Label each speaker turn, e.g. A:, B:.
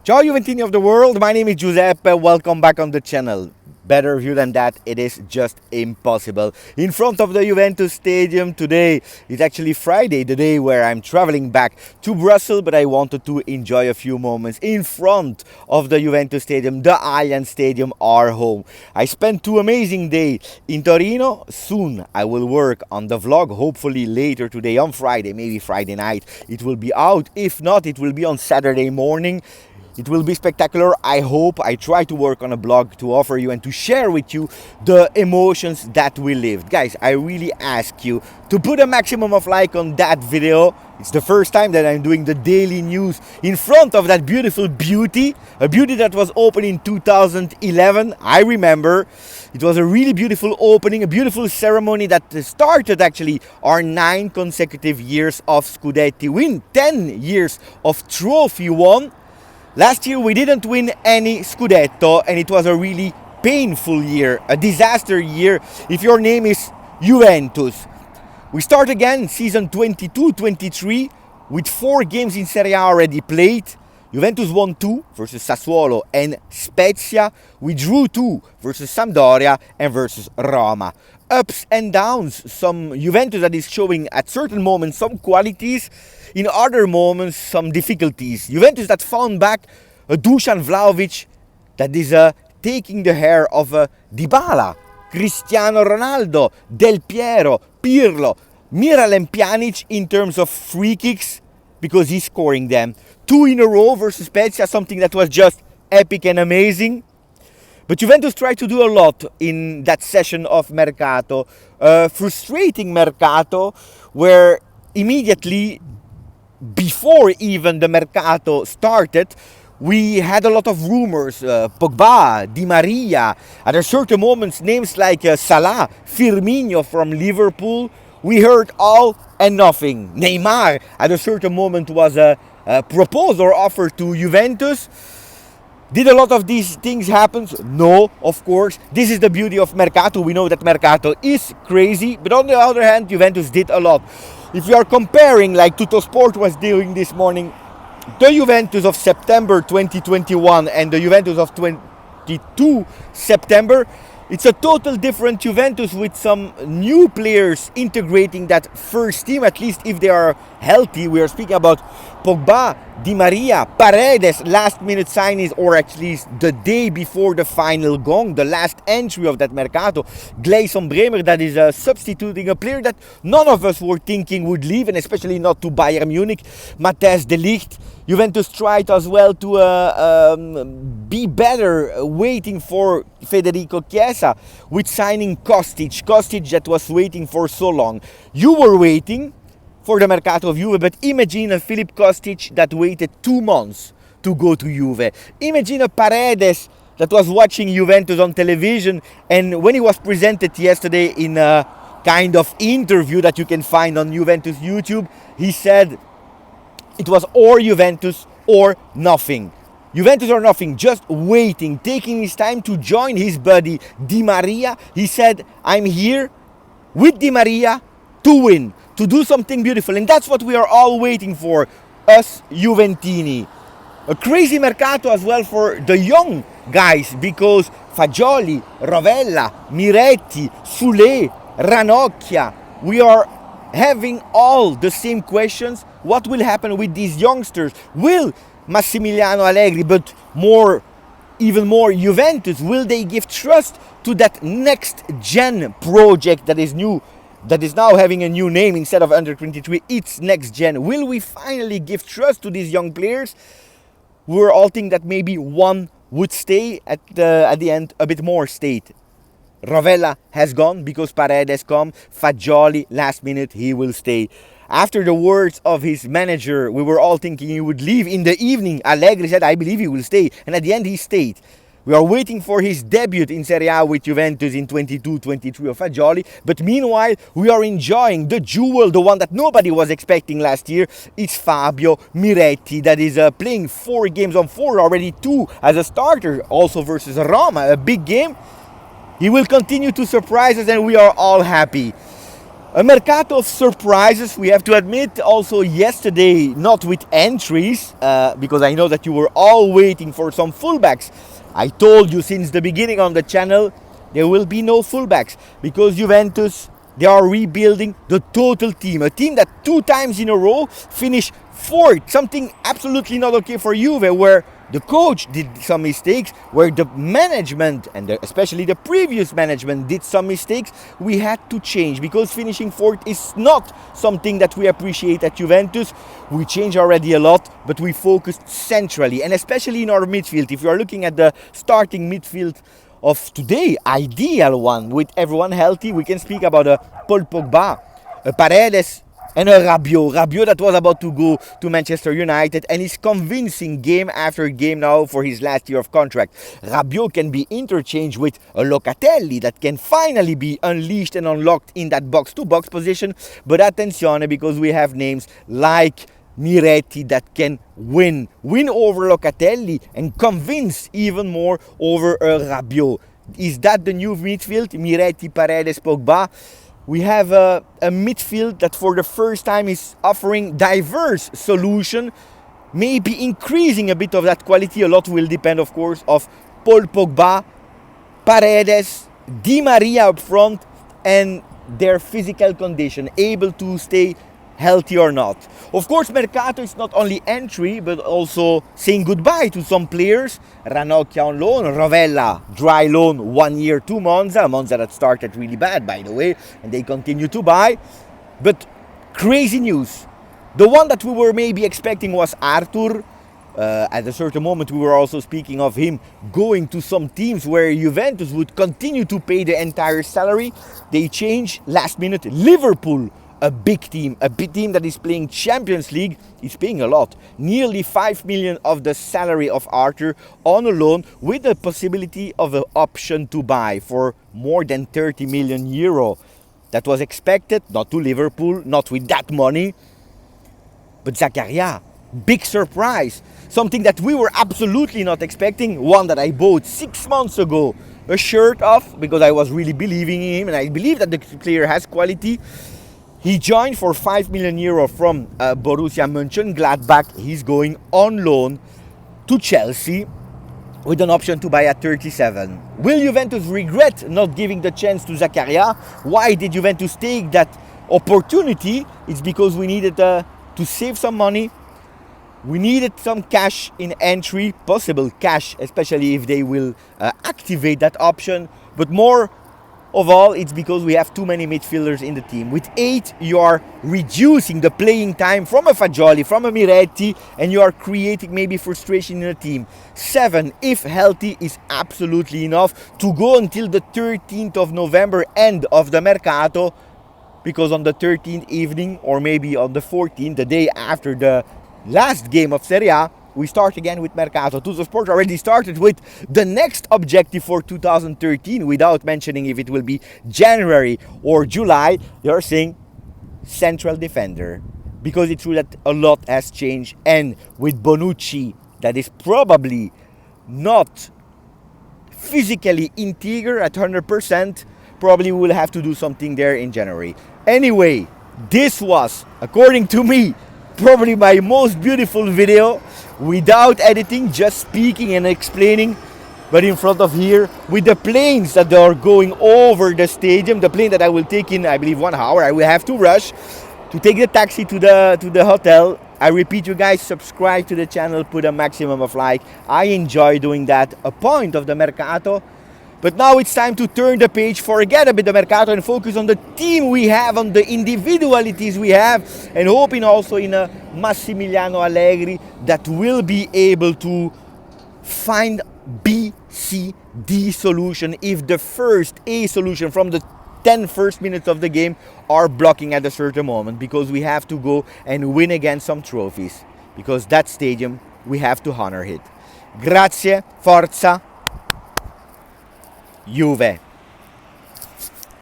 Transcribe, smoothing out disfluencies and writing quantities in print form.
A: Ciao Juventini of the world, my name is Giuseppe, welcome back on the channel. Better view than that, it is just impossible. In front of the Juventus stadium today, it's actually Friday, the day where I'm traveling back to Brussels, but I wanted to enjoy a few moments in front of the Juventus stadium, the Allianz Stadium, our home. I spent 2 amazing days in Torino. Soon I will work on the vlog, hopefully later today on Friday, maybe Friday night it will be out. If not, it will be on Saturday morning. It will be spectacular. I hope. I try to work on a blog to offer you and to share with you the emotions that we lived. Guys, I really ask you to put a maximum of like on that video. It's the first time that I'm doing the daily news in front of that beautiful beauty. A beauty that was opened in 2011. I remember. It was a really beautiful opening, a beautiful ceremony that started actually our 9 consecutive years of Scudetti win, 10 years of trophy won. Last year we didn't win any Scudetto and it was a really painful year, a disaster year if your name is Juventus. We start again season 22-23 with 4 games in Serie A already played. Juventus won 2 versus Sassuolo and Spezia. We drew 2 versus Sampdoria and versus Roma. Ups and downs, some Juventus that is showing at certain moments some qualities, in other moments some difficulties. Juventus that found back a Dusan Vlahovic that is taking the hair of Dybala, Cristiano Ronaldo, Del Piero, Pirlo, Miralem Pjanic in terms of free kicks because he's scoring them. 2 in a row versus Spezia, something that was just epic and amazing. But Juventus tried to do a lot in that session of Mercato. Frustrating Mercato where immediately before even the Mercato started, we had a lot of rumors. Pogba, Di Maria, at a certain moments names like Salah, Firmino from Liverpool. We heard all and nothing. Neymar at a certain moment was proposed or offered to Juventus. Did a lot of these things happen? No, of course. This is the beauty of Mercato. We know that Mercato is crazy, but on the other hand, Juventus did a lot. If you are comparing, like Tuttosport was doing this morning, the Juventus of September 2021 and the Juventus of 22 September, it's a total different Juventus with some new players integrating that first team, at least if they are healthy. We are speaking about Pogba, Di Maria, Paredes, last minute signings, or at least the day before the final gong, the last entry of that Mercato. Gleison Bremer that is substituting a player that none of us were thinking would leave, and especially not to Bayern Munich, Matthijs de Ligt. Juventus tried as well to be better, waiting for Federico Chiesa with signing Kostic. Kostic that was waiting for so long. You were waiting for the Mercato of Juve, but imagine a Filip Kostic that waited 2 months to go to Juve. Imagine a Paredes that was watching Juventus on television, and when he was presented yesterday in a kind of interview that you can find on Juventus YouTube, he said it was or Juventus or nothing. Juventus or nothing, just waiting, taking his time to join his buddy Di Maria. He said, I'm here with Di Maria to win, to do something beautiful. And that's what we are all waiting for, us Juventini. A crazy Mercato as well for the young guys, because Fagioli, Rovella, Miretti, Sule, Ranocchia, we are having all the same questions. What will happen with these youngsters? Will Massimiliano Allegri, but even more Juventus, will they give trust to that next gen project that is new, that is now having a new name instead of under 23? It's next gen. Will we finally give trust to these young players? We were all thinking that maybe one would stay, at the end a bit more stayed. Rovella has gone because Paredes come. Fagioli, last minute, he will stay. After the words of his manager, we were all thinking he would leave in the evening. Allegri said, I believe he will stay. And at the end, he stayed. We are waiting for his debut in Serie A with Juventus in 22-23 of Fagioli. But meanwhile, we are enjoying the jewel, the one that nobody was expecting last year. It's Fabio Miretti that is playing 4 games on 4, already 2 as a starter, also versus Roma, a big game. He will continue to surprise us and we are all happy. A Mercato of surprises, we have to admit. Also yesterday, not with entries, because I know that you were all waiting for some fullbacks. I told you since the beginning on the channel, there will be no fullbacks, because Juventus, they are rebuilding the total team. A team that 2 times in a row finished 4th, something absolutely not okay for Juve, where the coach did some mistakes, where the management, and especially the previous management, did some mistakes. We had to change, because finishing 4th is not something that we appreciate at Juventus. We changed already a lot, but we focused centrally, and especially in our midfield. If you are looking at the starting midfield of today, ideal one, with everyone healthy, we can speak about a Paul Pogba, a Paredes, and a Rabiot that was about to go to Manchester United and is convincing game after game now for his last year of contract. Rabiot can be interchanged with a Locatelli that can finally be unleashed and unlocked in that box-to-box position. But attenzione, because we have names like Miretti that can win over Locatelli and convince even more over Rabiot. Is that the new midfield? Miretti, Paredes, Pogba. We have a midfield that for the first time is offering diverse solution, maybe increasing a bit of that quality. A lot will depend, of course, of Paul Pogba, Paredes, Di Maria up front, and their physical condition, able to stay healthy or not. Of course, Mercato is not only entry, but also saying goodbye to some players. Ranocchia on loan, Rovella, dry loan, 1 year to Monza. Monza that started really bad, by the way, and they continue to buy. But crazy news. The one that we were maybe expecting was Arthur. At a certain moment, we were also speaking of him going to some teams where Juventus would continue to pay the entire salary. They changed last minute. Liverpool, a big team that is playing Champions League, is paying a lot. Nearly 5 million of the salary of Arthur on a loan, with the possibility of an option to buy for more than 30 million euro. That was expected, not to Liverpool, not with that money. But Zakaria, big surprise. Something that we were absolutely not expecting. One that I bought 6 months ago a shirt of, because I was really believing in him and I believe that the player has quality. He joined for 5 million euro from Borussia Mönchengladbach. He's going on loan to Chelsea with an option to buy at 37. Will Juventus regret not giving the chance to Zakaria? Why did Juventus take that opportunity? It's because we needed to save some money. We needed some cash in entry, possible cash, especially if they will activate that option. But more of all, it's because we have too many midfielders in the team. With 8, you are reducing the playing time from a Fagioli, from a Miretti, and you are creating maybe frustration in the team. 7, if healthy, is absolutely enough to go until the 13th of November, end of the Mercato, because on the 13th evening, or maybe on the 14th, the day after the last game of Serie A, we start again with Mercato. Tuzo Sport already started with the next objective for 2013 without mentioning if it will be January or July. They are saying central defender, because it's true that a lot has changed, and with Bonucci that is probably not physically integer at 100%, probably we will have to do something there in January. Anyway, this was, according to me, probably my most beautiful video, without editing, just speaking and explaining. But in front of here, with the planes that are going over the stadium, the plane that I will take in, I believe, 1 hour. I will have to rush to take the taxi to the hotel. I repeat, you guys, subscribe to the channel, put a maximum of like. I enjoy doing that. A point of the Mercato. But now it's time to turn the page, forget a bit the Mercato, and focus on the team we have, on the individualities we have, and hoping also in a Massimiliano Allegri that will be able to find B, C, D solution if the first A solution from the 10 first minutes of the game are blocking at a certain moment, because we have to go and win again some trophies, because that stadium, we have to honor it. Grazie, forza, Juve.